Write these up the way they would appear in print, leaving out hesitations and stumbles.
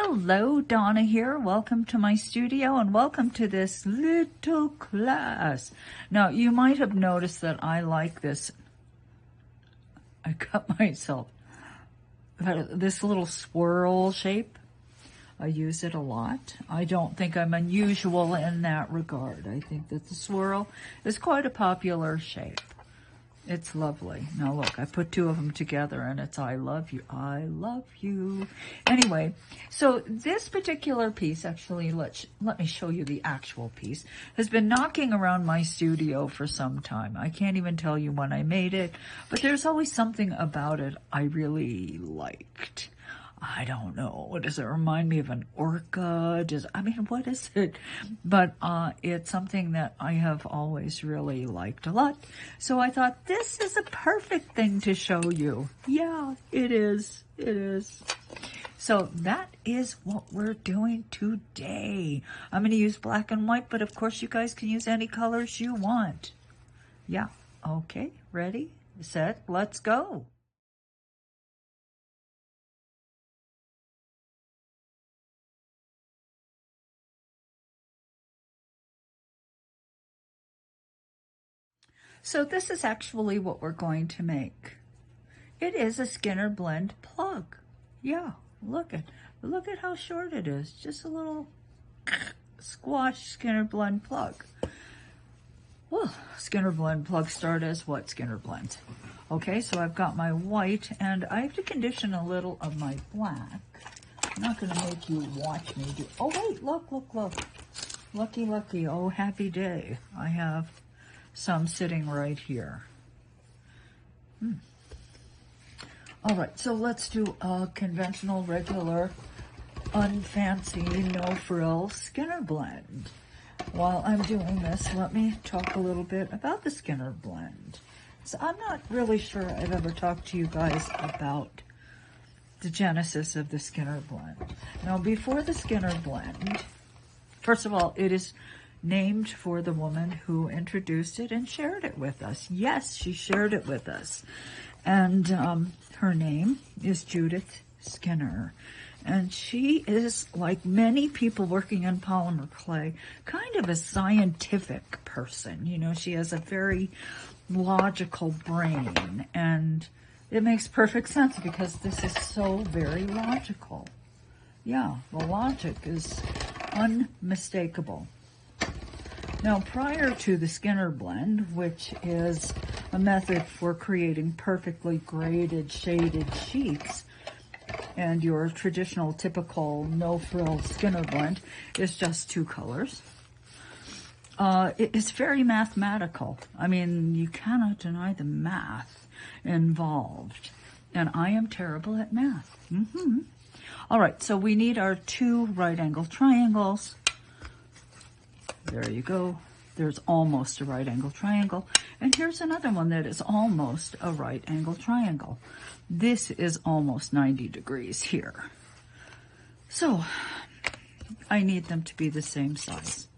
Hello, Donna here. Welcome to my studio and welcome to this little class. Now, you might have noticed that I like this. I cut myself. This little swirl shape. I use it a lot. I don't think I'm unusual in that regard. I think that the swirl is quite a popular shape. It's lovely. Now look, I put two of them together and it's I love you, I love you. Anyway, so this particular piece, actually, let me show you the actual piece, has been knocking around my studio for some time. I can't even tell you when I made it, but there's always something about it I really liked. I don't know. Does it remind me of an orca? What is it? But it's something that I have always really liked a lot. So I thought this is a perfect thing to show you. Yeah, it is. It is. So that is what we're doing today. I'm going to use black and white, but of course you guys can use any colors you want. Yeah. Okay. Ready, set, let's go. So this is actually what we're going to make. It is a Skinner Blend plug. Yeah, look at how short it is. Just a little squash Skinner Blend plug. Well, Skinner Blend plugs start as what Skinner Blends. Okay, so I've got my white and I have to condition a little of my black. I'm not going to make you watch me do. Oh wait, look. Lucky. Oh, happy day. I have some sitting right here. All right, so let's do a conventional, regular, unfancy, no frill Skinner Blend. While I'm doing this, let me talk a little bit about the Skinner Blend. So I'm not really sure I've ever talked to you guys about the genesis of the Skinner Blend. Now, before the Skinner Blend, first of all, it is named for the woman who introduced it and shared it with us. Yes, she shared it with us. And her name is Judith Skinner. And she is, like many people working in polymer clay, kind of a scientific person. You know, she has a very logical brain. And it makes perfect sense because this is so very logical. Yeah, the logic is unmistakable. Now, prior to the Skinner Blend, which is a method for creating perfectly graded, shaded sheets, and your traditional, typical, no-frill Skinner Blend is just two colors, it's very mathematical. I mean, you cannot deny the math involved, and I am terrible at math. All right, so we need our two right-angle triangles. There you go. There's almost a right angle triangle. And here's another one that is almost a right angle triangle. This is almost 90 degrees here. So I need them to be the same size.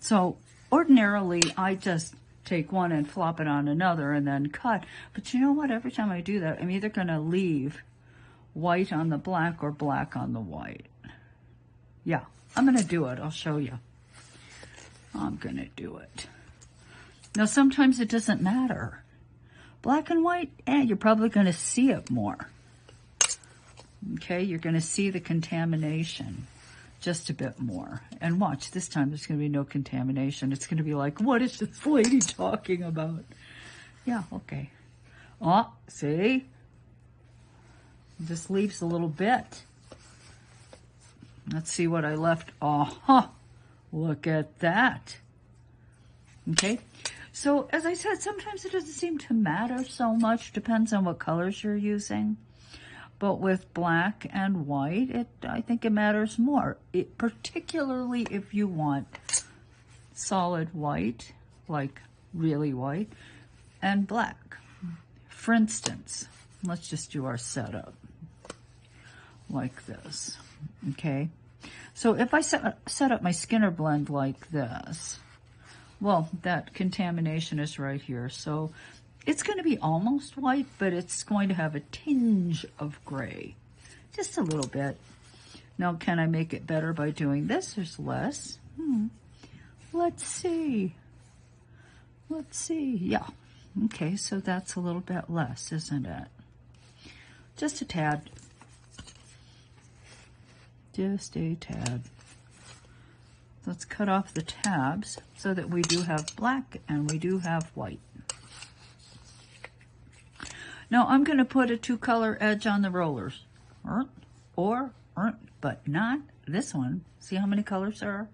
So ordinarily I just take one and flop it on another and then cut. But you know what? Every time I do that, I'm either going to leave white on the black or black on the white. Yeah, I'm going to do it. I'll show you. I'm going to do it. Now, sometimes it doesn't matter. Black and white, you're probably going to see it more. Okay, you're going to see the contamination just a bit more. And watch, this time there's going to be no contamination. It's going to be like, what is this lady talking about? Yeah, okay. Oh, see? Just leaves a little bit. Let's see what I left. Look at that. Okay, so as I said, sometimes it doesn't seem to matter so much. Depends on what colors you're using. But with black and white, I think it matters more. Particularly if you want solid white, like really white, and black. For instance, let's just do our setup like this, okay? So if I set up my Skinner Blend like this, well, that contamination is right here. So it's going to be almost white, but it's going to have a tinge of gray, just a little bit. Now, can I make it better by doing this? There's less. Let's see. Let's see. Yeah. Okay, so that's a little bit less, isn't it? Just a tad. Just a tad. Let's cut off the tabs so that we do have black and we do have white. Now I'm going to put a 2-color edge on the rollers. But not this one. See how many colors there are?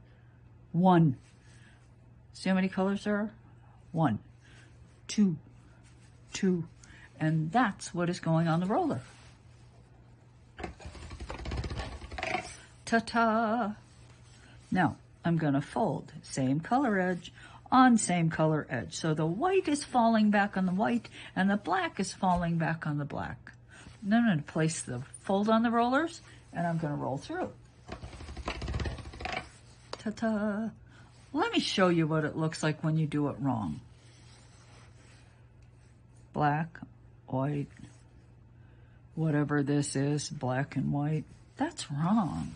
1. See how many colors there are? 1, 2, 2. And that's what is going on the roller. Ta-ta! Now, I'm going to fold same color edge on same color edge. So the white is falling back on the white and the black is falling back on the black. Then I'm going to place the fold on the rollers and I'm going to roll through. Ta-ta! Let me show you what it looks like when you do it wrong. Black, white, whatever this is, black and white. That's wrong.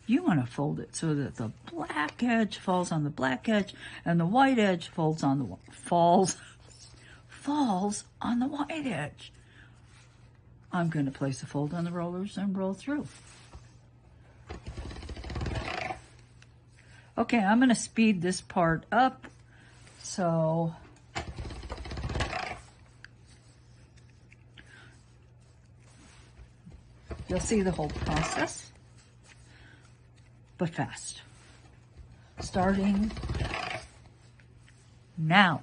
You want to fold it so that the black edge falls on the black edge and the white edge falls on the falls on the white edge. I'm going to place a fold on the rollers and roll through. Okay, I'm going to speed this part up so you'll see the whole process, but fast. Starting now.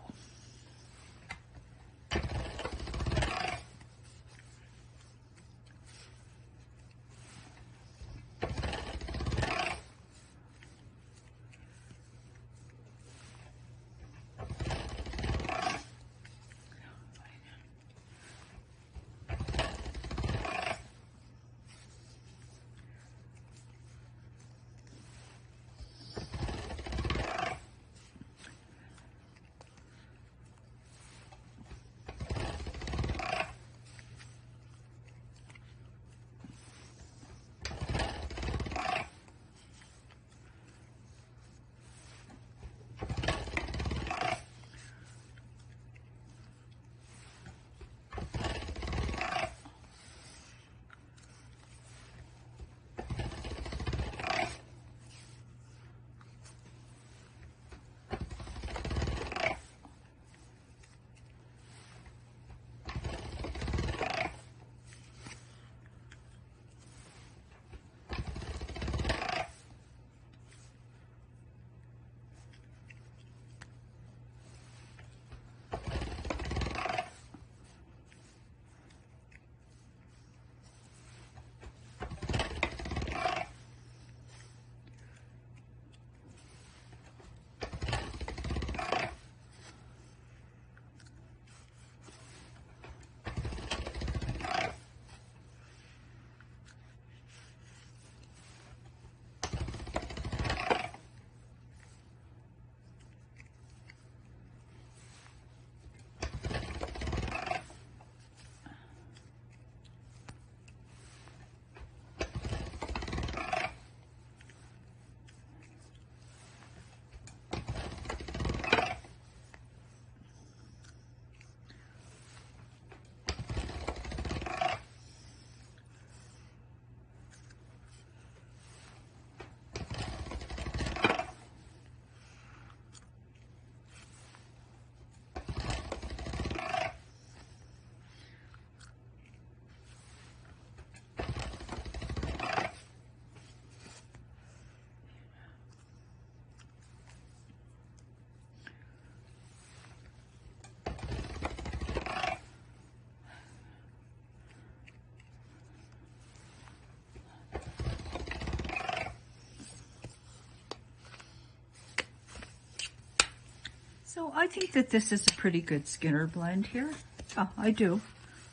So I think that this is a pretty good Skinner blend here. Oh, I do.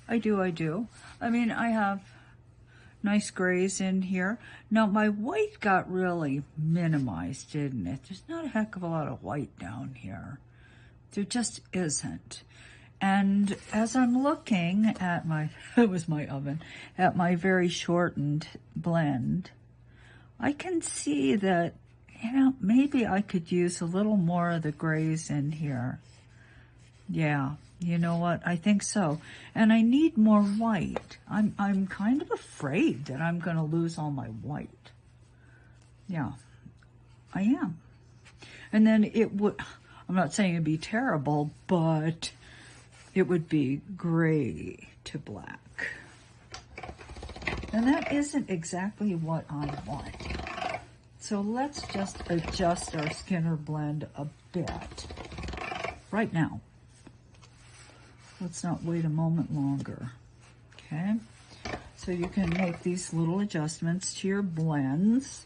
I mean, I have nice grays in here. Now, my white got really minimized, didn't it? There's not a heck of a lot of white down here. There just isn't. And as I'm looking at my, it was my oven, at my very shortened blend, I can see that, you know, maybe I could use a little more of the grays in here. Yeah, you know what? I think so. And I need more white. I'm kind of afraid that I'm going to lose all my white. Yeah, I am. And then it would, I'm not saying it'd be terrible, but it would be gray to black. And that isn't exactly what I want. So let's just adjust our Skinner blend a bit right now. Let's not wait a moment longer. Okay, so you can make these little adjustments to your blends.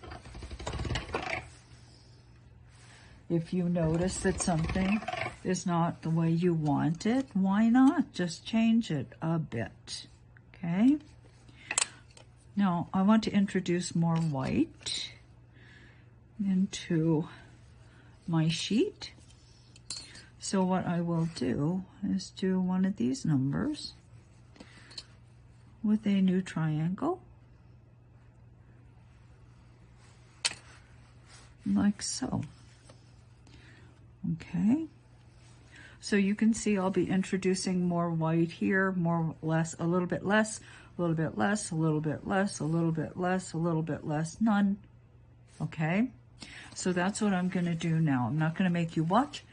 If you notice that something is not the way you want it, why not just change it a bit? Okay. Now, I want to introduce more white into my sheet. So what I will do is do one of these numbers with a new triangle, like so. Okay. So you can see I'll be introducing more white here, more, less, a little bit less, a little bit less, a little bit less, a little bit less, a little bit less, none. Okay, so that's what I'm going to do now. I'm not going to make you watch,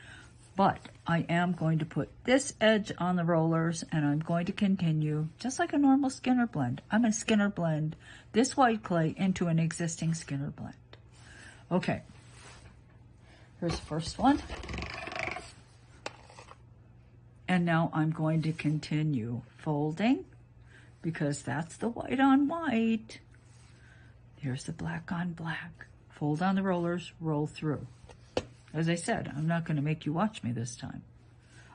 but I am going to put this edge on the rollers, and I'm going to continue just like a normal Skinner blend. I'm going to Skinner blend this white clay into an existing Skinner blend. Okay, here's the first one. And now I'm going to continue folding, because that's the white on white. Here's the black on black. Fold on the rollers, roll through. As I said, I'm not going to make you watch me this time.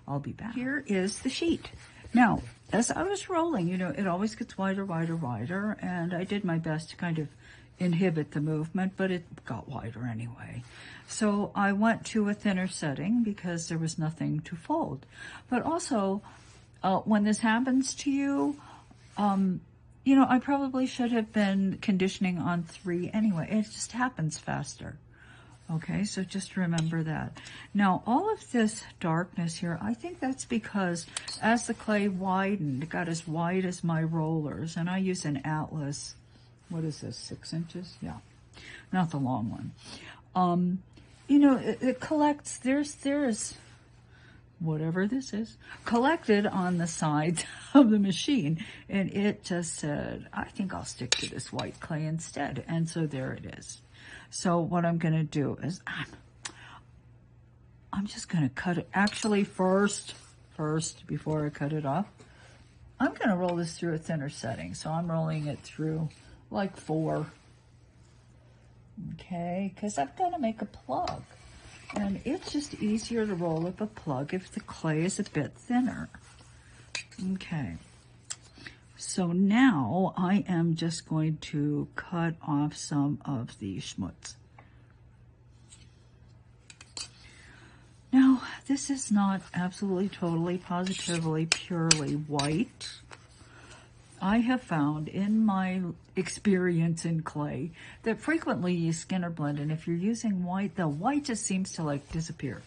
I'll be back. Here is the sheet. Now, as I was rolling, you know, it always gets wider, wider, wider, and I did my best to kind of inhibit the movement, but it got wider anyway. So I went to a thinner setting because there was nothing to fold. But also, when this happens to you, you know, I probably should have been conditioning on 3 anyway. It just happens faster. Okay, so just remember that. Now, all of this darkness here, I think that's because as the clay widened, it got as wide as my rollers, and I use an Atlas. What is this, 6 inches? Yeah, not the long one. You know, it collects, there's whatever this is, collected on the sides of the machine, and it just said, I think I'll stick to this white clay instead, and so there it is. So what I'm going to do is I'm just going to cut it. Actually, first, before I cut it off, I'm going to roll this through a thinner setting. So I'm rolling it through like 4. Okay, because I'm going to make a plug. And it's just easier to roll up a plug if the clay is a bit thinner. Okay. So now I am just going to cut off some of the schmutz. Now, this is not absolutely, totally, positively, purely white. I have found in my experience in clay that frequently you Skinner blend, and if you're using white, the white just seems to like disappear.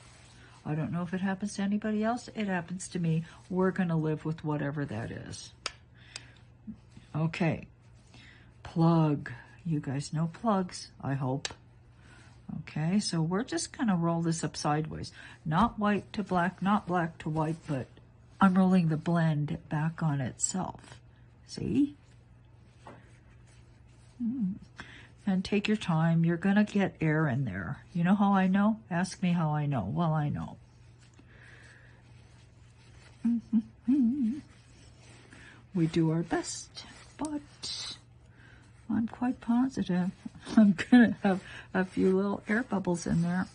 I don't know if it happens to anybody else. It happens to me. We're going to live with whatever that is. Okay, plug. You guys know plugs, I hope. Okay, so we're just going to roll this up sideways. Not white to black, not black to white, but I'm rolling the blend back on itself. See? And take your time. You're going to get air in there. You know how I know? Ask me how I know. Well, I know. We do our best, but I'm quite positive I'm going to have a few little air bubbles in there.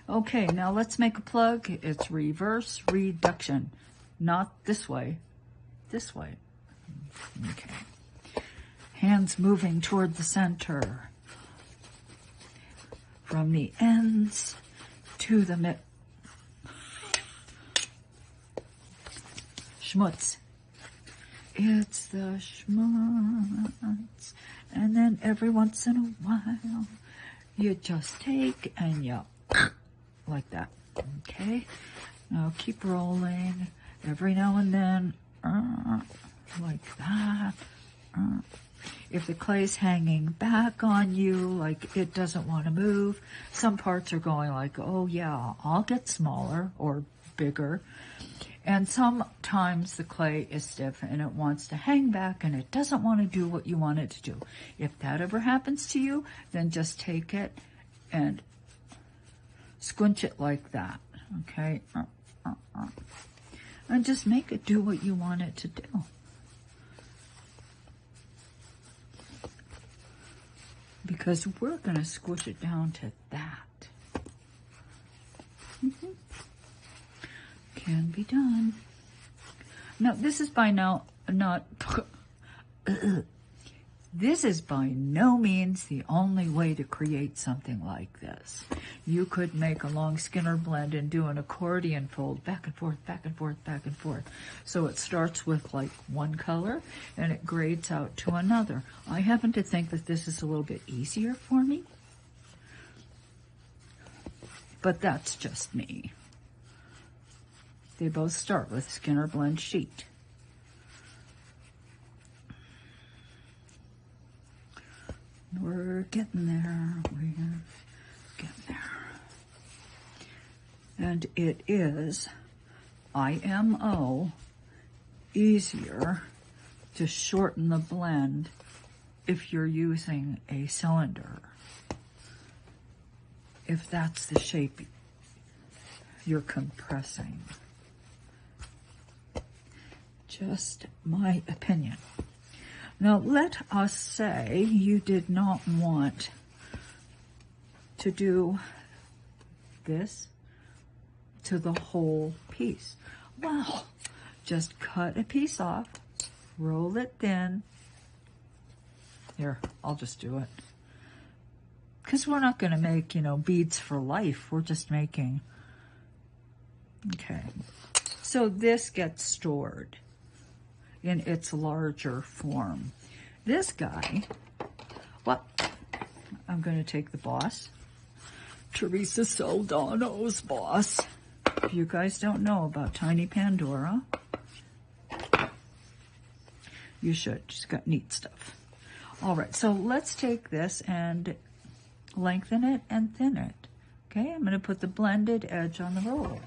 Okay, now let's make a plug. It's reverse reduction. Not this way, this way. Okay. Hands moving toward the center. From the ends to the mid. Schmutz. It's the schmutz. And then every once in a while, you just take and you like that. Okay? Now keep rolling. Every now and then, like that. If the clay's hanging back on you, like it doesn't want to move, some parts are going like, oh yeah, I'll get smaller or bigger. And sometimes the clay is stiff and it wants to hang back and it doesn't want to do what you want it to do. If that ever happens to you, then just take it and squinch it like that, okay? And just make it do what you want it to do. Because we're going to squish it down to that. Can be done. Now, this is by now not... This is by no means the only way to create something like this. You could make a long Skinner blend and do an accordion fold back and forth, back and forth, back and forth. So it starts with like one color and it grades out to another. I happen to think that this is a little bit easier for me, but that's just me. They both start with Skinner Blend sheet. We're getting there. We're getting there. And it is IMO easier to shorten the blend if you're using a cylinder. If that's the shape you're compressing. Just my opinion. Now, let us say you did not want to do this to the whole piece. Well, just cut a piece off, roll it thin. Here, I'll just do it. Because we're not going to make, beads for life. We're just making. Okay. So this gets stored in its larger form. This guy, well, I'm going to take the boss. Teresa Soldano's boss. If you guys don't know about Tiny Pandora, you should. She's got neat stuff. All right, so let's take this and lengthen it and thin it. Okay, I'm going to put the blended edge on the rollers.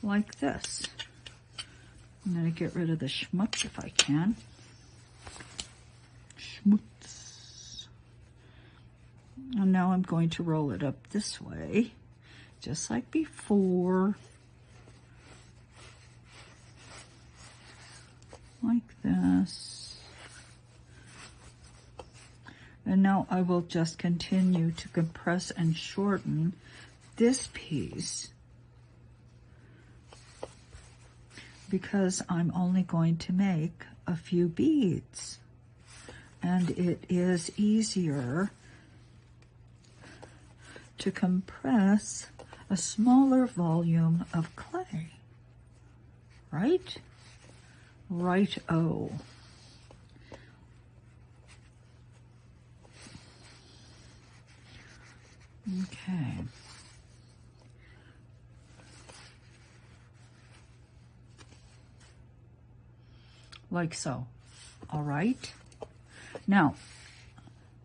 Like this. I'm going to get rid of the schmutz if I can. Schmutz. And now I'm going to roll it up this way, just like before. Like this. And now I will just continue to compress and shorten this piece, because I'm only going to make a few beads. And it is easier to compress a smaller volume of clay. Right? Right-o. Okay. Like so. All right. Now,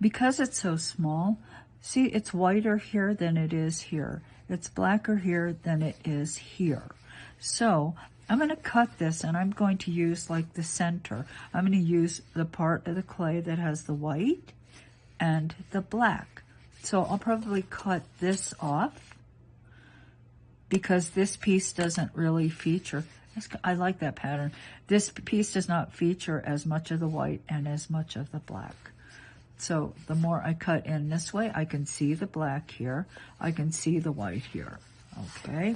because it's so small, see, it's whiter here than it is here. It's blacker here than it is here. So I'm going to cut this, and I'm going to use like the center. I'm going to use the part of the clay that has the white and the black. So I'll probably cut this off because this piece doesn't really feature. I like that pattern. This piece does not feature as much of the white and as much of the black. So the more I cut in this way, I can see the black here. I can see the white here. Okay.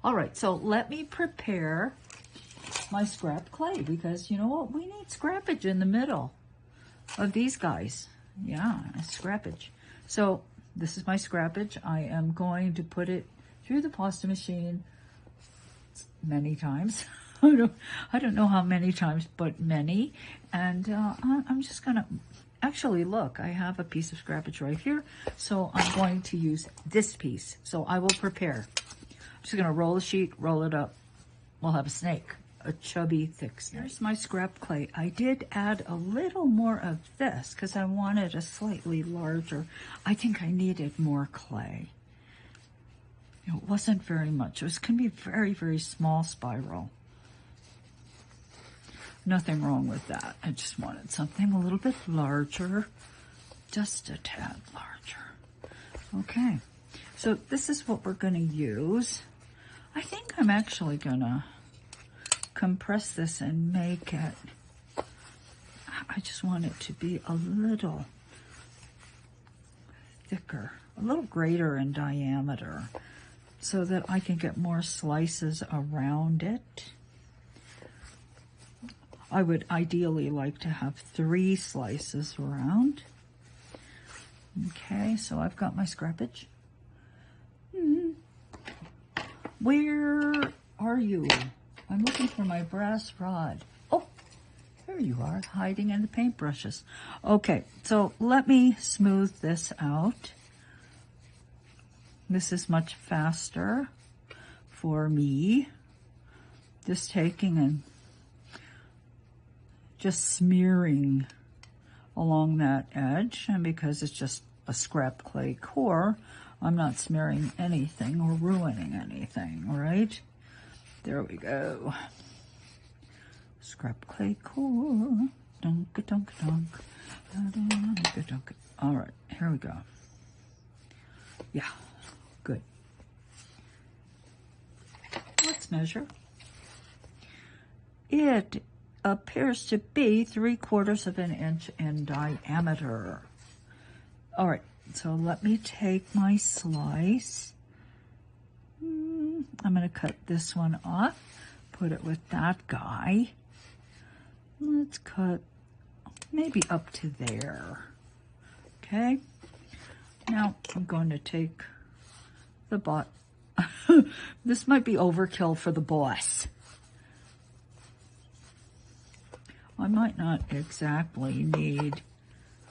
All right. So let me prepare my scrap clay, because you know what? We need scrappage in the middle of these guys. Yeah, scrappage. So this is my scrappage. I am going to put it through the pasta machine many times. I don't know how many times, but many. And I'm just gonna, actually look, I have a piece of scrappage right here. So I'm going to use this piece. So I will prepare. I'm just gonna roll the sheet, roll it up. We'll have a snake, a chubby, thick snake. Here's my scrap clay. I did add a little more of this because I wanted a slightly larger. I think I needed more clay. It wasn't very much. It was going to be a very, very small spiral. Nothing wrong with that. I just wanted something a little bit larger, just a tad larger. Okay, so this is what we're going to use. I think I'm actually going to compress this and make it, I just want it to be a little thicker, a little greater in diameter, so that I can get more slices around it. I would ideally like to have 3 slices around. Okay, so I've got my scrappage. Where are you? I'm looking for my brass rod. Oh, there you are, hiding in the paintbrushes. Okay, so let me smooth this out. This is much faster for me. Just taking and just smearing along that edge, and because it's just a scrap clay core, I'm not smearing anything or ruining anything, right? There we go. Scrap clay core. Dunk, dunk, dunk. Dunk, dunk. All right, here we go. Yeah, good. Let's measure. It appears to be 3/4 of an inch in diameter. All right, so let me take my slice. I'm going to cut this one off, put it with that guy. Let's cut maybe up to there. Okay, now I'm going to take the bot. This might be overkill for the boss. I might not exactly need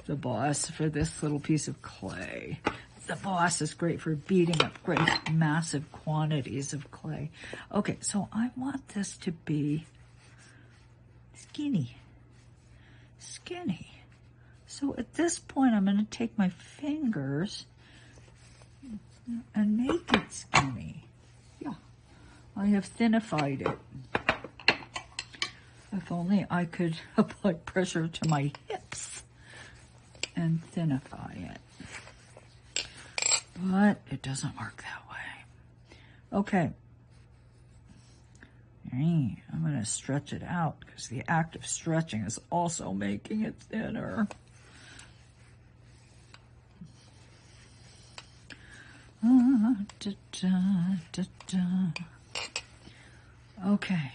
the boss for this little piece of clay. The boss is great for beating up great massive quantities of clay. Okay, so I want this to be skinny. Skinny. So at this point, I'm going to take my fingers and make it skinny. Yeah, I have thinnified it. If only I could apply pressure to my hips and thinify it. But it doesn't work that way. Okay. I'm going to stretch it out because the act of stretching is also making it thinner. Okay.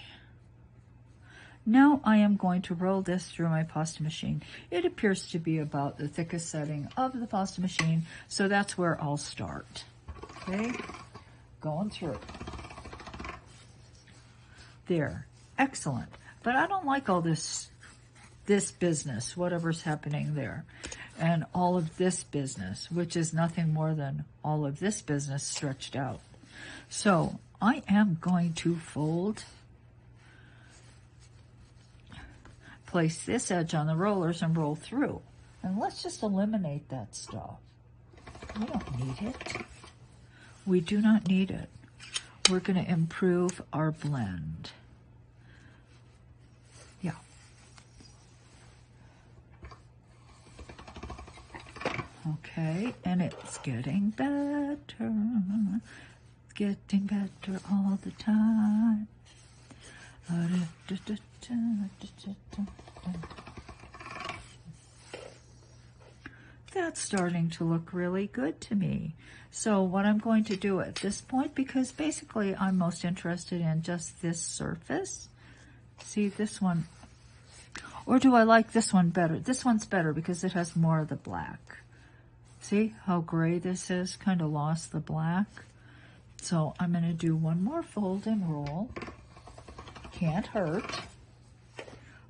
Now I am going to roll this through my pasta machine. It appears to be about the thickest setting of the pasta machine, so that's where I'll start. Okay, going through. There, excellent. But I don't like all this business, whatever's happening there, and all of this business, which is nothing more than all of this business stretched out. So I am going to fold, place this edge on the rollers and roll through. And let's just eliminate that stuff. We don't need it. We do not need it. We're going to improve our blend. Yeah. Okay, and it's getting better. It's getting better all the time. That's starting to look really good to me. So what I'm going to do at this point, because basically I'm most interested in just this surface. See this one, or do I like this one better? This one's better because it has more of the black. See how gray this is? Kind of lost the black. So I'm going to do one more fold and roll. can't hurt,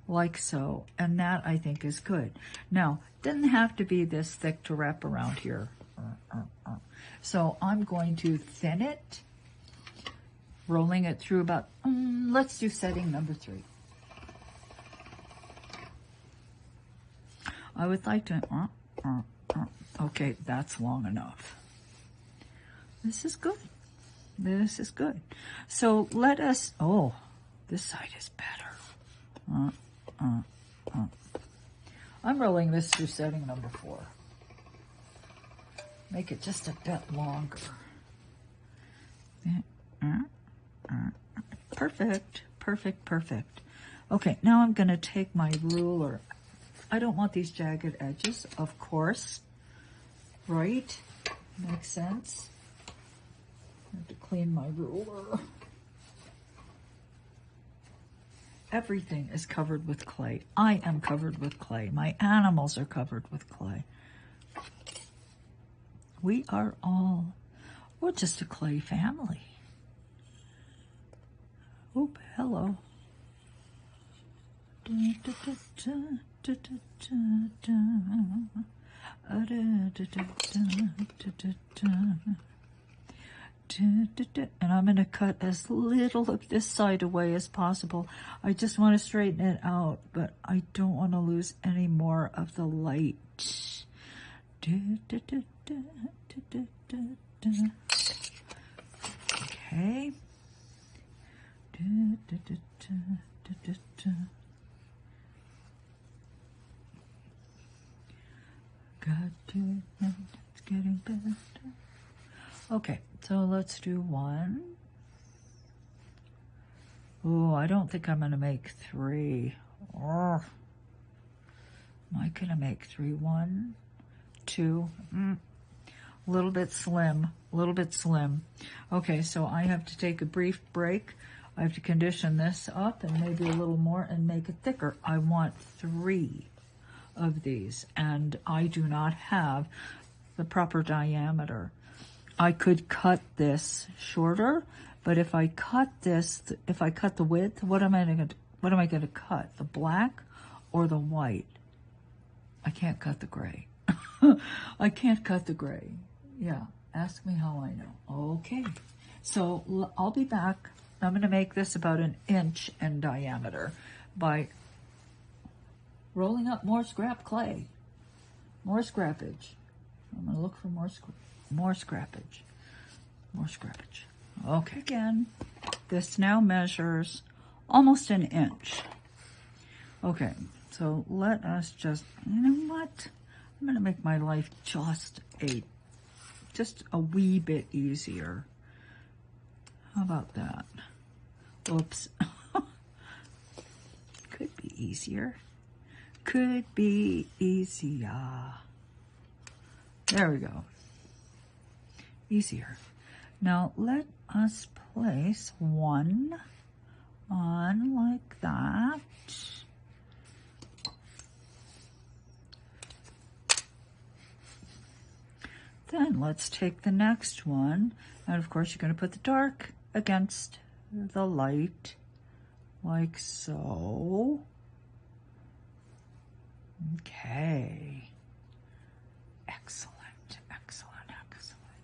like so, and that I think is good. Now, doesn't have to be this thick to wrap around here. So I'm going to thin it, rolling it through about, let's do setting number 3. I would like to, okay, that's long enough. This is good. This is good. So let us, oh, this side is better. I'm rolling this through setting number 4. Make it just a bit longer. Perfect, perfect, perfect. Okay, now I'm going to take my ruler. I don't want these jagged edges, of course. Right? Makes sense. I have to clean my ruler. Everything is covered with clay. I am covered with clay. My animals are covered with clay. We are all, we're just a clay family. Oop, hello. And I'm going to cut as little of this side away as possible. I just want to straighten it out, but I don't want to lose any more of the light. Okay. It's getting better. Okay, so let's do 1. Oh, I don't think I'm going to make 3. Oh, am I going to make 3? 1, 2. A little bit slim, a little bit slim. Okay, so I have to take a brief break. I have to condition this up and maybe a little more and make it thicker. I want 3 of these, and I do not have the proper diameter. I could cut this shorter, but if I cut this, if I cut the width, what am I going to cut? The black or the white? I can't cut the gray. I can't cut the gray. Yeah, ask me how I know. Okay, so I'll be back. I'm going to make this about 1 inch in diameter by rolling up more scrap clay, more scrappage. I'm going to look for more scrappage, more scrappage. Okay, again, this now measures almost 1 inch. Okay, so let us just, you know what? I'm going to make my life just a wee bit easier. How about that? Oops. Could be easier. Could be easier. There we go. Easier. Now let us place 1 on like that. Then let's take the next one, and of course you're going to put the dark against the light, like so. Okay. Excellent, excellent, excellent.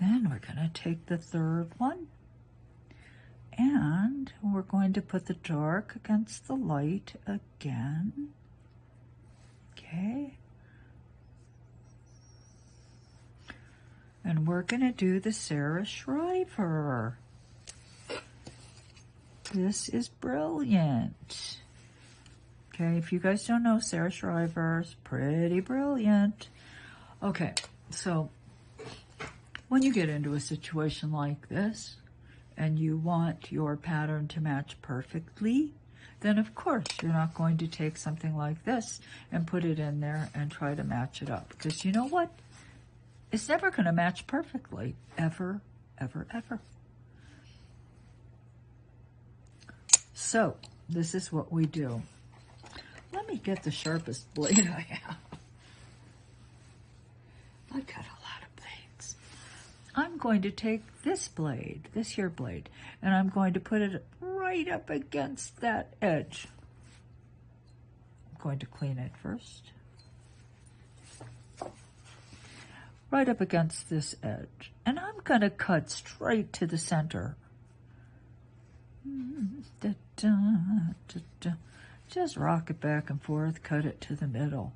Then we're going to take the third one, and we're going to put the dark against the light again. Okay. And we're going to do the Sarah Shriver. This is brilliant. Okay, if you guys don't know, Sarah Shriver's pretty brilliant. Okay, so when you get into a situation like this and you want your pattern to match perfectly, then of course you're not going to take something like this and put it in there and try to match it up. Because you know what? It's never going to match perfectly, ever, ever, ever. So, this is what we do. Let me get the sharpest blade I have. I got a lot of blades. I'm going to take this blade, this here blade, and I'm going to put it right right up against that edge. I'm going to clean it first. Right up against this edge. And I'm going to cut straight to the center. Just rock it back and forth, cut it to the middle.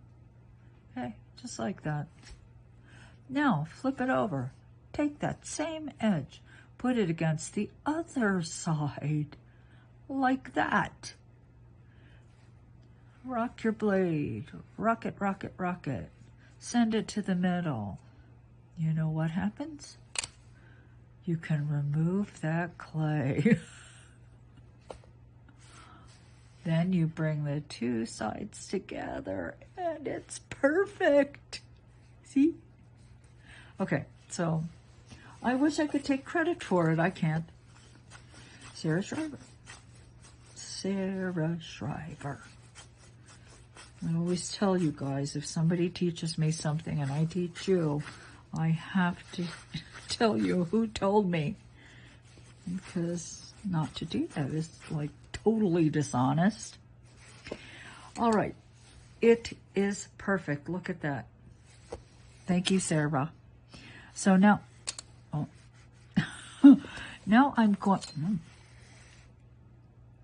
Okay, just like that. Now, flip it over. Take that same edge, put it against the other side, like that. Rock your blade. Rock it, rock it, rock it. Send it to the middle. You know what happens? You can remove that clay. Then you bring the two sides together and it's perfect. See? Okay, so I wish I could take credit for it. I can't. Sarah Shriver. Sarah Shriver. I always tell you guys, if somebody teaches me something and I teach you, I have to tell you who told me. Because not to do that is like totally dishonest. All right. It is perfect. Look at that. Thank you, Sarah. So now, now I'm going,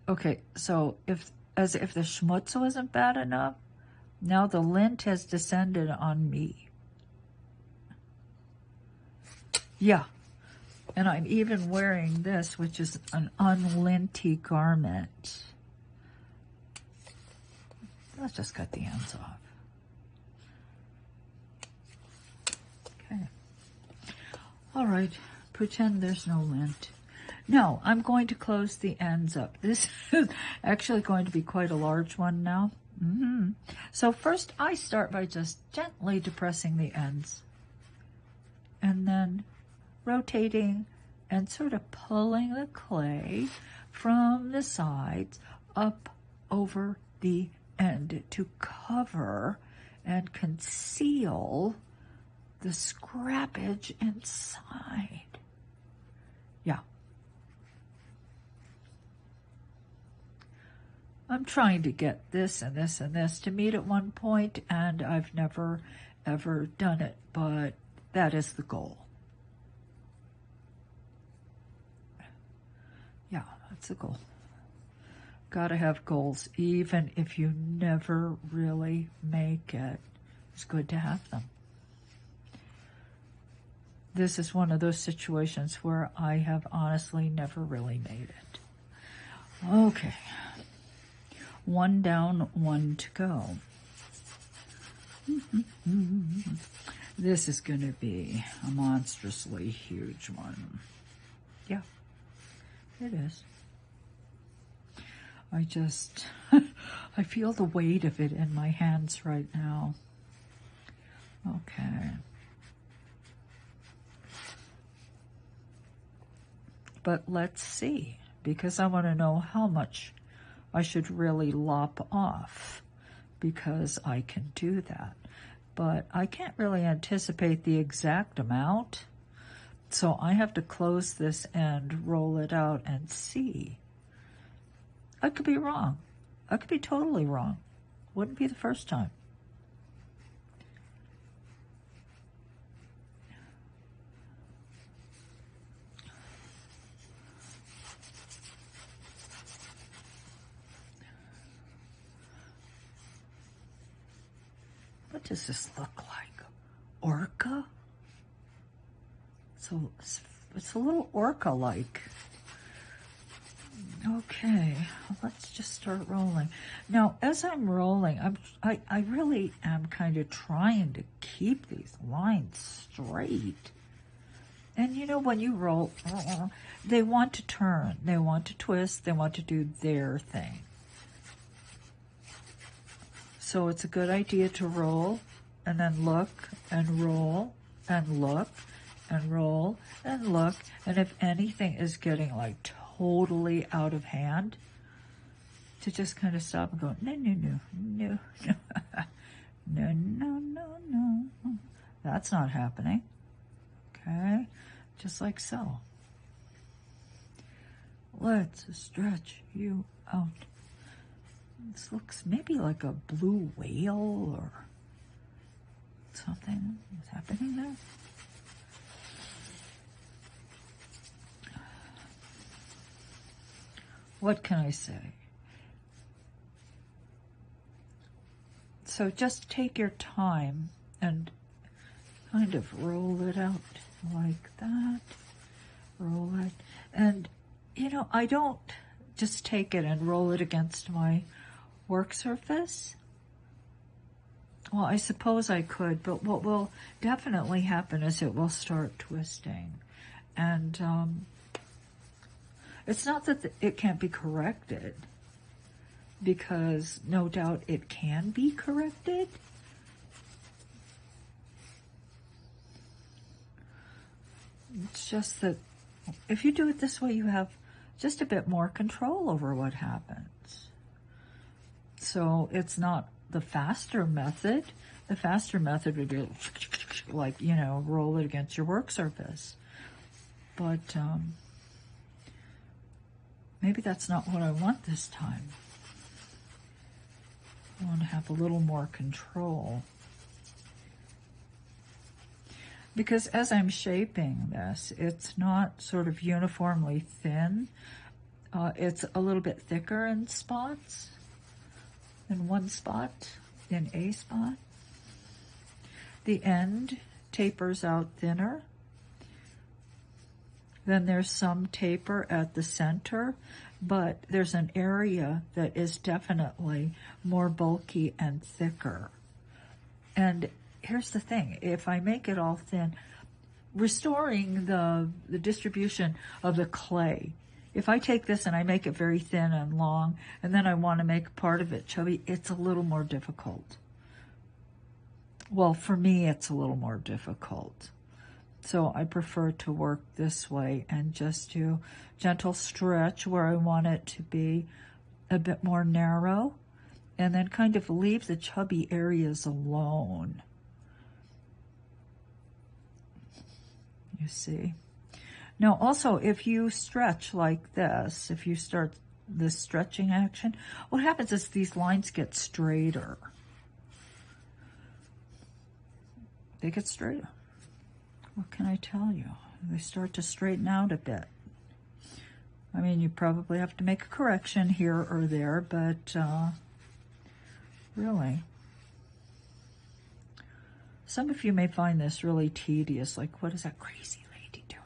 okay, so as if the schmutz wasn't bad enough, now the lint has descended on me. Yeah, and I'm even wearing this, which is an unlinty garment. Let's just cut the ends off. Okay. All right, pretend there's no lint. Now, I'm going to close the ends up. This is actually going to be quite a large one now. So first, I start by just gently depressing the ends. And then rotating and sort of pulling the clay from the sides up over the end to cover and conceal the scrappage inside. Yeah. I'm trying to get this and this and this to meet at one point, and I've never ever done it, but that is the goal. Yeah, that's the goal. Gotta have goals, even if you never really make it. It's good to have them. This is one of those situations where I have honestly never really made it. Okay. One down, one to go. This is going to be a monstrously huge one. Yeah, it is. I feel the weight of it in my hands right now. Okay. But let's see, because I want to know how much I should really lop off, because I can do that. But I can't really anticipate the exact amount, so I have to close this end, roll it out, and see. I could be wrong. I could be totally wrong. Wouldn't be the first time. What does this look like? Orca? So it's a little orca-like. Okay, let's just start rolling. Now, as I'm rolling, I really am kind of trying to keep these lines straight. And you know, when you roll, they want to turn, they want to twist, they want to do their thing. So it's a good idea to roll and then look and roll and look and roll and look. And if anything is getting like totally out of hand, to just kind of stop and go, no, no, no, no, no, no, no, no, no. That's not happening. Okay, just like so. Let's stretch you out. This looks maybe like a blue whale or something is happening there. What can I say? So just take your time and kind of roll it out like that. Roll it. And, you know, I don't just take it and roll it against my work surface. Well, I suppose I could, but what will definitely happen is it will start twisting. And it's not that it can't be corrected, because no doubt it can be corrected. It's just that if you do it this way, you have just a bit more control over what happens. So it's not the faster method. The faster method would be like, you know, roll it against your work surface. But maybe that's not what I want this time. I want to have a little more control. Because as I'm shaping this, it's not sort of uniformly thin. It's a little bit thicker in spots, in one spot, in a spot. The end tapers out thinner. Then there's some taper at the center, but there's an area that is definitely more bulky and thicker. And here's the thing, if I make it all thin, restoring the distribution of the clay, if I take this and I make it very thin and long, and then I want to make part of it chubby, it's a little more difficult. Well, for me, it's a little more difficult. So I prefer to work this way and just do gentle stretch where I want it to be a bit more narrow, and then kind of leave the chubby areas alone. You see? Now also, if you stretch like this, if you start this stretching action, what happens is these lines get straighter. They get straighter. What can I tell you? They start to straighten out a bit. I mean, you probably have to make a correction here or there, but really, some of you may find this really tedious, like, what is that crazy lady doing?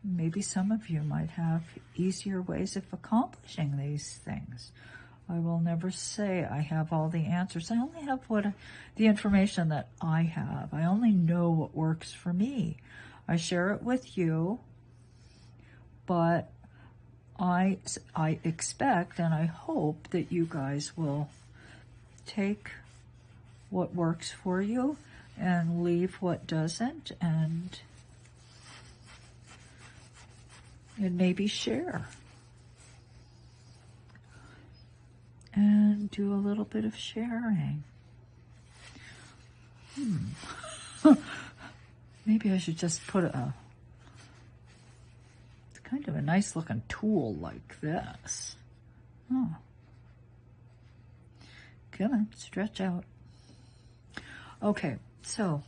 Maybe some of you might have easier ways of accomplishing these things. I will never say I have all the answers. I only have the information that I have. I only know what works for me. I share it with you, but I expect and I hope that you guys will take what works for you and leave what doesn't, and maybe share. And do a little bit of sharing. Maybe I should just put it's kind of a nice looking tool like this. Oh. Come on, stretch out. Okay, so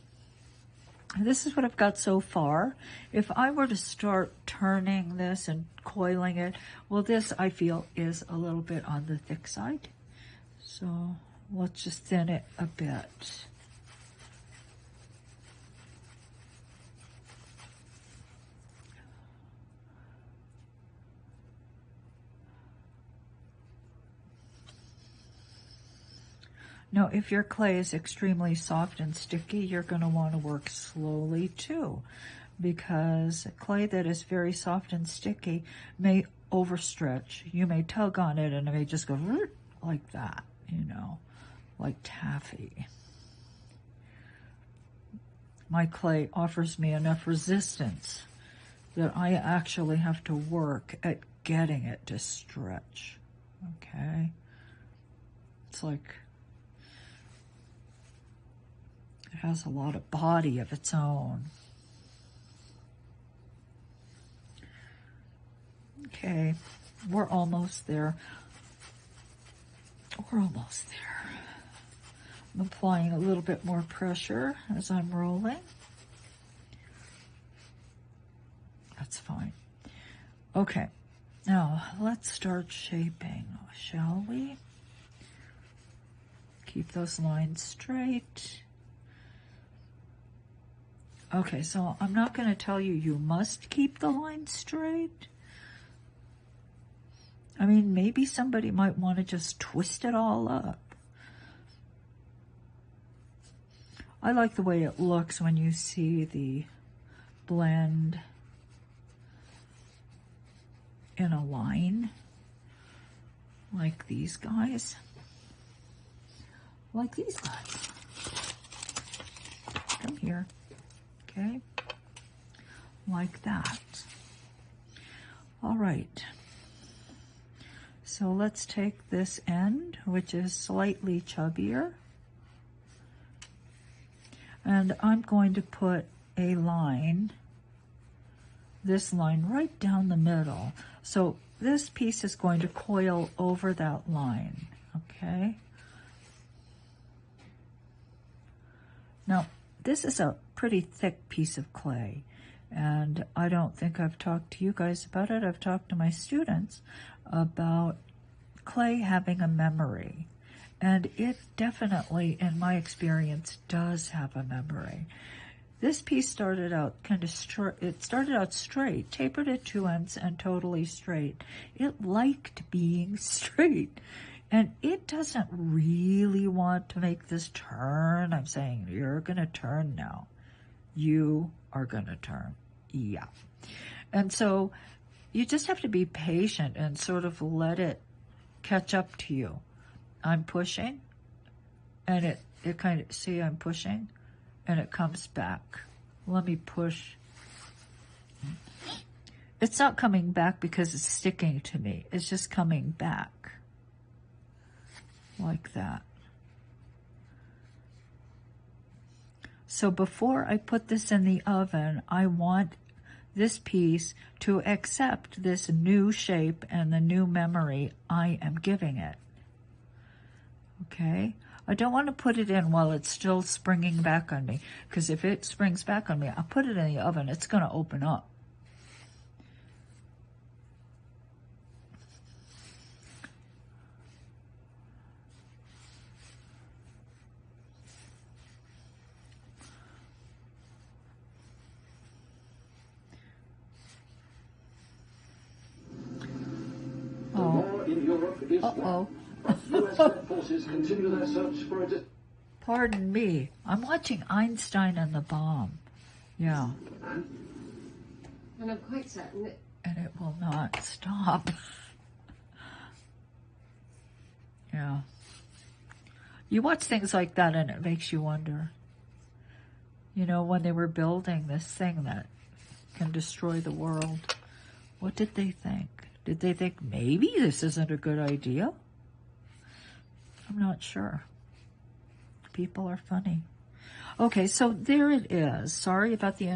this is what I've got so far. If I were to start turning this and coiling it, well, this I feel is a little bit on the thick side. So let's just thin it a bit. Now, if your clay is extremely soft and sticky, you're going to want to work slowly too, because clay that is very soft and sticky may overstretch. You may tug on it and it may just go like that, you know, like taffy. My clay offers me enough resistance that I actually have to work at getting it to stretch, okay? It's like It has a lot of body of its own. Okay, we're almost there. We're almost there. I'm applying a little bit more pressure as I'm rolling. That's fine. Okay, now let's start shaping, shall we? Keep those lines straight. Okay, so I'm not going to tell you you must keep the lines straight. I mean, maybe somebody might want to just twist it all up. I like the way it looks when you see the blend in a line, like these guys. Like these guys. Come here, okay? Like that. All right. So let's take this end, which is slightly chubbier, and I'm going to put a line, this line right down the middle. So this piece is going to coil over that line, okay? Now, this is a pretty thick piece of clay, and I don't think I've talked to you guys about it. I've talked to my students about clay having a memory, and it definitely, in my experience, does have a memory. This piece started out kind of straight. It started out straight, tapered at two ends, and totally straight. It liked being straight, and it doesn't really want to make this turn. I'm saying, you're going to turn now. You are going to turn. Yeah. And so you just have to be patient and sort of let it catch up to you. I'm pushing, and it kind of, see, I'm pushing, and it comes back. Let me push. It's not coming back because it's sticking to me. It's just coming back. Like that. So before I put this in the oven, I want this piece to accept this new shape and the new memory I am giving it. Okay? I don't want to put it in while it's still springing back on me, because if it springs back on me, I'll put it in the oven, it's going to open up. Uh-oh. Pardon me. I'm watching Einstein and the Bomb. Yeah. And I'm quite certain that... And it will not stop. Yeah. You watch things like that and it makes you wonder. You know, when they were building this thing that can destroy the world, what did they think? Did they think maybe this isn't a good idea? I'm not sure. People are funny. Okay, so there it is. Sorry about the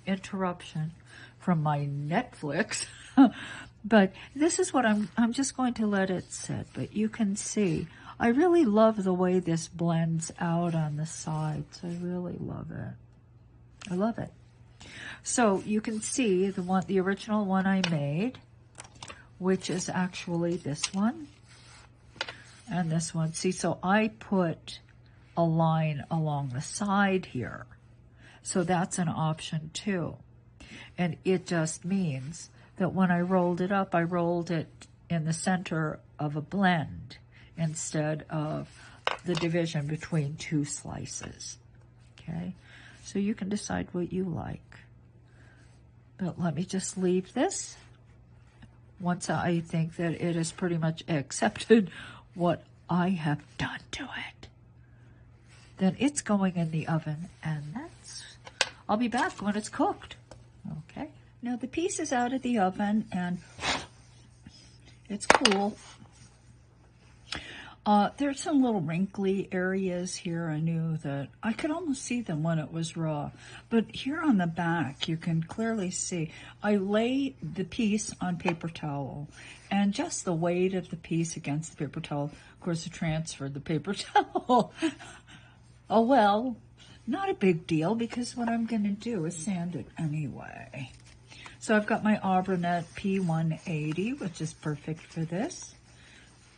interruption from my Netflix. But this is what I'm just going to let it sit. But you can see, I really love the way this blends out on the sides. I really love it. I love it. So you can see the original one I made, which is actually this one and this one. See, so I put a line along the side here. So that's an option too. And it just means that when I rolled it up, I rolled it in the center of a blend instead of the division between two slices. Okay? So you can decide what you like. But let me just leave this. Once I think that it has pretty much accepted what I have done to it, then it's going in the oven, and I'll be back when it's cooked. Okay, now the piece is out of the oven, and it's cool. There's some little wrinkly areas here. I knew that I could almost see them when it was raw, but here on the back you can clearly see I lay the piece on paper towel, and just the weight of the piece against the paper towel, of course, I transferred the paper towel. Oh well, not a big deal, because what I'm going to do is sand it anyway. So I've got my Aubronette P180, which is perfect for this.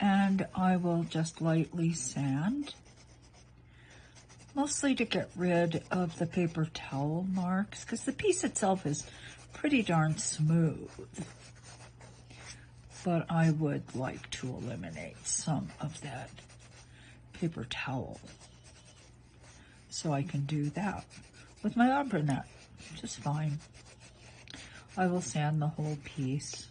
And I will just lightly sand, mostly to get rid of the paper towel marks, because the piece itself is pretty darn smooth. But I would like to eliminate some of that paper towel. So I can do that with my Aubronette, just fine. I will sand the whole piece.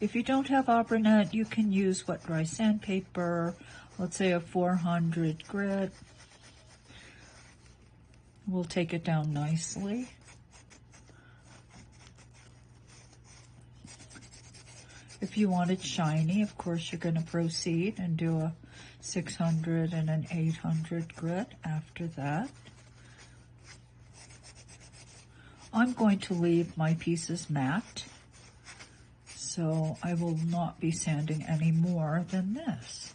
If you don't have Aubronette, you can use wet dry sandpaper, let's say a 400 grit. We'll take it down nicely. If you want it shiny, of course, you're going to proceed and do a 600 and an 800 grit after that. I'm going to leave my pieces matte, so I will not be sanding any more than this.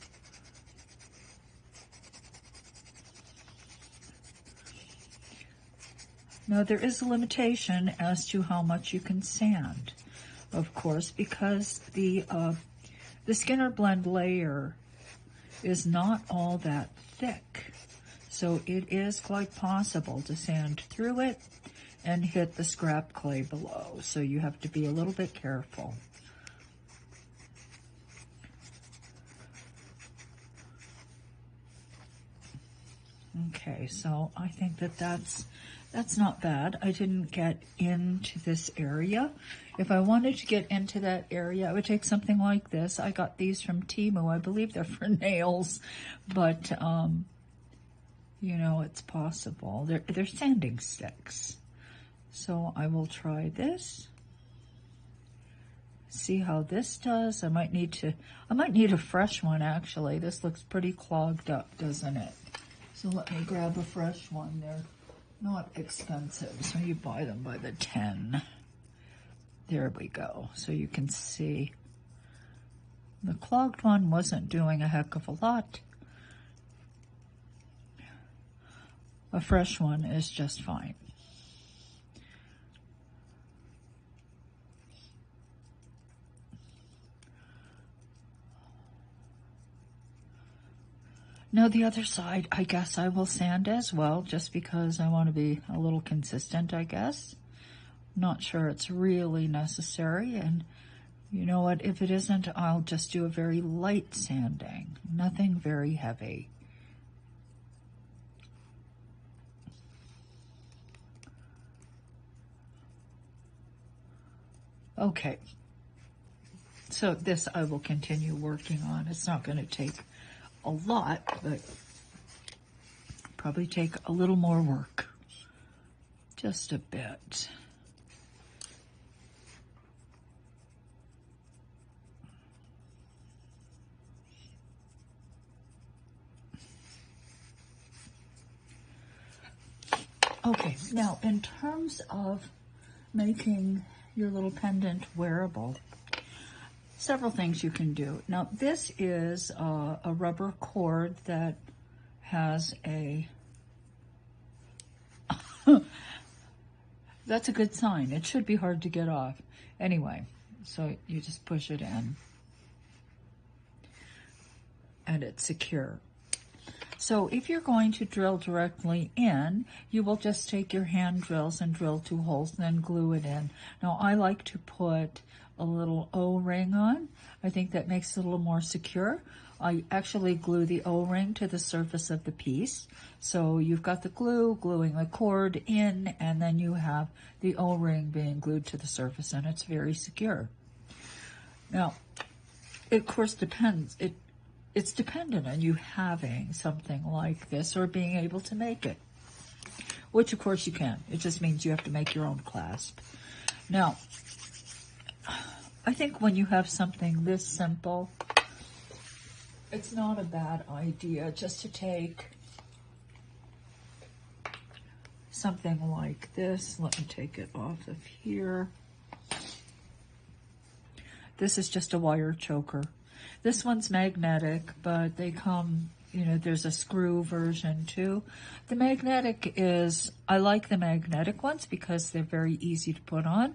Now, there is a limitation as to how much you can sand, of course, because the Skinner Blend layer is not all that thick. So it is quite possible to sand through it and hit the scrap clay below. So you have to be a little bit careful. Okay, so I think that that's not bad. I didn't get into this area. If I wanted to get into that area, I would take something like this. I got these from Temu. I believe they're for nails, but you know, it's possible. They're sanding sticks. So I will try this. See how this does. I might need a fresh one, actually. This looks pretty clogged up, doesn't it? So let me grab a fresh one. They're not expensive, so you buy them by the 10. There we go. So you can see the clogged one wasn't doing a heck of a lot. A fresh one is just fine. Now the other side, I guess I will sand as well, just because I want to be a little consistent, I guess. Not sure it's really necessary, and you know what, if it isn't, I'll just do a very light sanding, nothing very heavy. Okay, so this I will continue working on. It's not going to take a lot, but probably take a little more work, just a bit. Okay, now in terms of making your little pendant wearable, several things you can do. Now, this is a rubber cord that has a... That's a good sign. It should be hard to get off. Anyway, so you just push it in, and it's secure. So if you're going to drill directly in, you will just take your hand drills and drill 2 holes, and then glue it in. Now, I like to put a little O-ring on. I think that makes it a little more secure. I actually glue the O-ring to the surface of the piece. So you've got the glue, gluing the cord in, and then you have the O-ring being glued to the surface, and it's very secure. Now, it of course depends. It's dependent on you having something like this or being able to make it, which of course you can. It just means you have to make your own clasp. Now, I think when you have something this simple, it's not a bad idea just to take something like this. Let me take it off of here. This is just a wire choker. This one's magnetic, but they come, you know, there's a screw version too. The magnetic is, I like the magnetic ones because they're very easy to put on.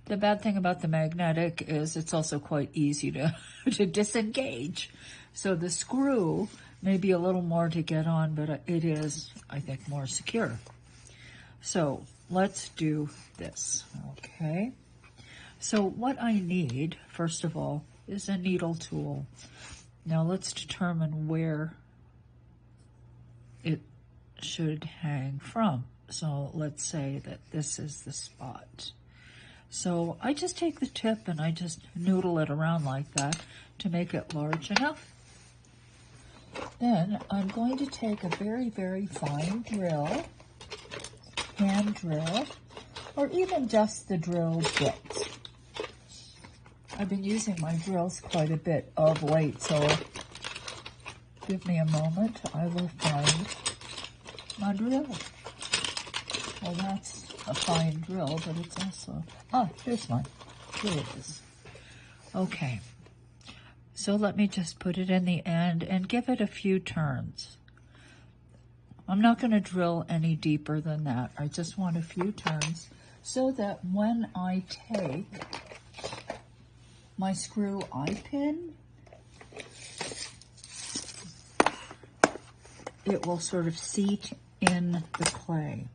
The bad thing about the magnetic is it's also quite easy to, to disengage. So the screw may be a little more to get on, but it is, I think, more secure. So let's do this, okay? So what I need, first of all, is a needle tool. Now let's determine where it should hang from. So let's say that this is the spot. So I just take the tip and I just noodle it around like that to make it large enough. Then I'm going to take a very, very fine drill, hand drill, or even just the drill bit. I've been using my drills quite a bit of late, so give me a moment. I will find my drill. Well, that's a fine drill, but it's also, here's mine. Here it is. Okay, so let me just put it in the end and give it a few turns. I'm not going to drill any deeper than that. I just want a few turns so that when I take my screw eye pin, it will sort of seat in the clay.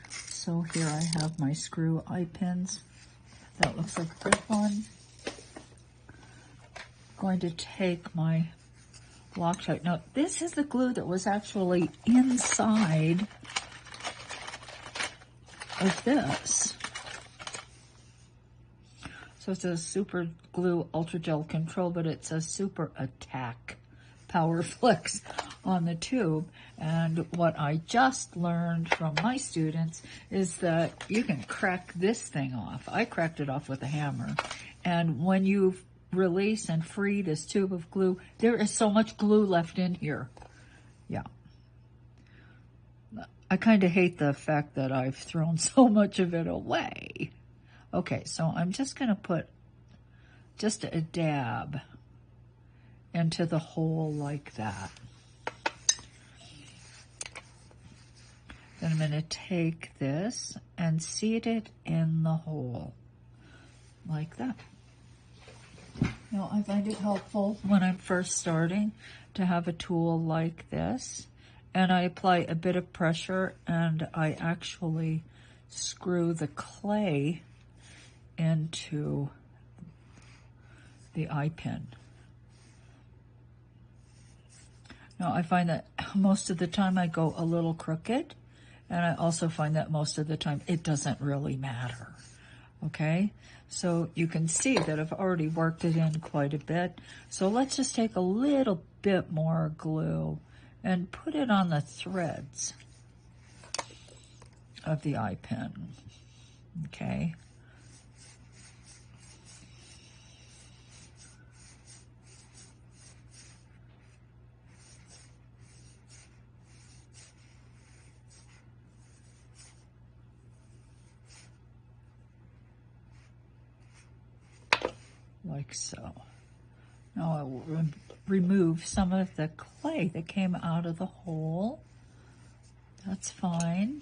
So here I have my screw eye pins. That looks like a good one. Going to take my Loctite. Now this is the glue that was actually inside of this. So it's a super glue ultra gel control, but it's a super attack power flex on the tube. And what I just learned from my students is that you can crack this thing off. I cracked it off with a hammer. And when you release and free this tube of glue, there is so much glue left in here. Yeah. I kind of hate the fact that I've thrown so much of it away. Okay, so I'm just going to put just a dab into the hole like that. Then I'm going to take this and seat it in the hole like that. Now, I find it helpful when I'm first starting to have a tool like this, and I apply a bit of pressure and I actually screw the clay into the eye pin. Now I find that most of the time I go a little crooked, and I also find that most of the time it doesn't really matter. Okay, so you can see that I've already worked it in quite a bit. So let's just take a little bit more glue and put it on the threads of the eye pin. Okay. Like so. Now I will remove some of the clay that came out of the hole. That's fine.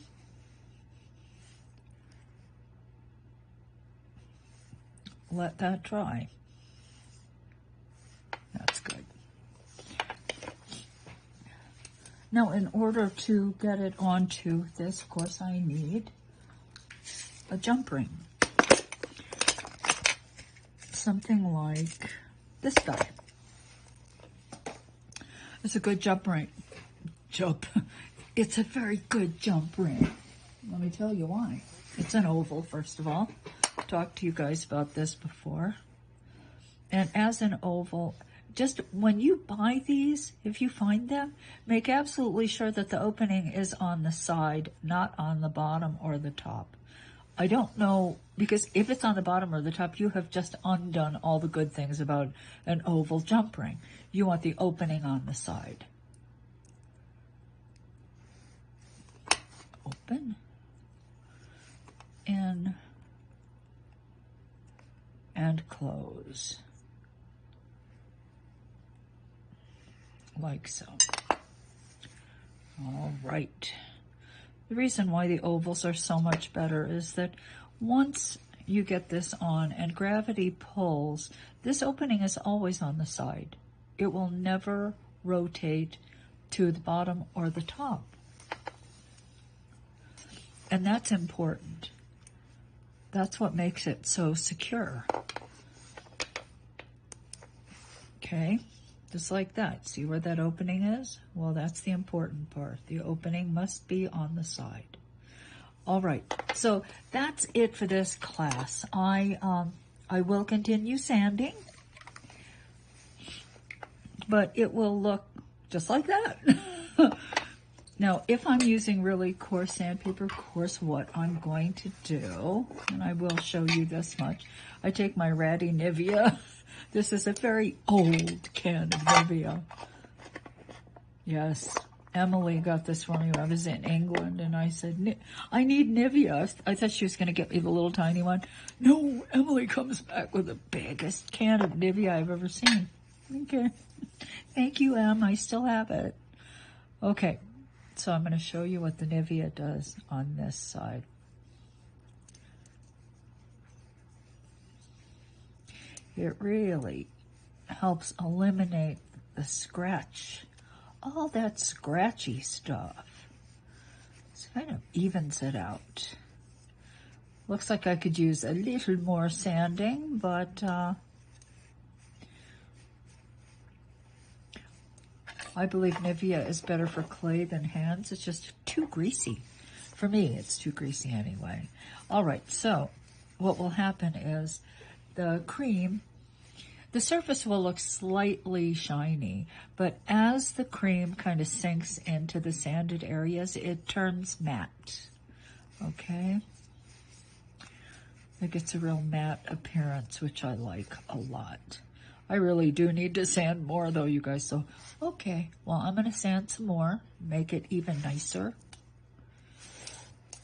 Let that dry. That's good. Now, in order to get it onto this, of course, I need a jump ring. Something like this guy. It's a good jump ring. It's a very good jump ring. Let me tell you why. It's an oval, first of all. I've talked to you guys about this before. And as an oval, just when you buy these, if you find them, make absolutely sure that the opening is on the side, not on the bottom or the top. I don't know, because if it's on the bottom or the top, you have just undone all the good things about an oval jump ring. You want the opening on the side. Open, in, and close. Like so. All right. The reason why the ovals are so much better is that once you get this on and gravity pulls, this opening is always on the side. It will never rotate to the bottom or the top. And that's important. That's what makes it so secure. Okay, just like that. See where that opening is? Well, that's the important part. The opening must be on the side. All right, so that's it for this class. I will continue sanding, but it will look just like that. Now, if I'm using really coarse sandpaper, of course, what I'm going to do, and I will show you this much, I take my ratty Nivea. This is a very old can of Nivea. Yes, Emily got this for me when I was in England, and I said, I need Nivea. I thought she was going to get me the little tiny one. No, Emily comes back with the biggest can of Nivea I've ever seen. Okay. Thank you, Em. I still have it. Okay. So I'm going to show you what the Nivea does on this side. It really helps eliminate the scratch, all that scratchy stuff. It kind of evens it out. Looks like I could use a little more sanding, but I believe Nivea is better for clay than hands. It's just too greasy. For me, it's too greasy anyway. All right, so what will happen is the cream, the surface will look slightly shiny, but as the cream kind of sinks into the sanded areas, it turns matte, okay? It gets a real matte appearance, which I like a lot. I really do need to sand more though, you guys, so okay. Well, I'm going to sand some more, make it even nicer.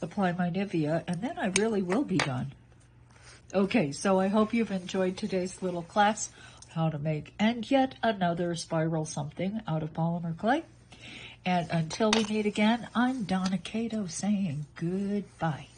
Apply my Nivea, and then I really will be done. Okay, so I hope you've enjoyed today's little class, how to make and yet another spiral something out of polymer clay. And until we meet again, I'm Donna Kato saying goodbye.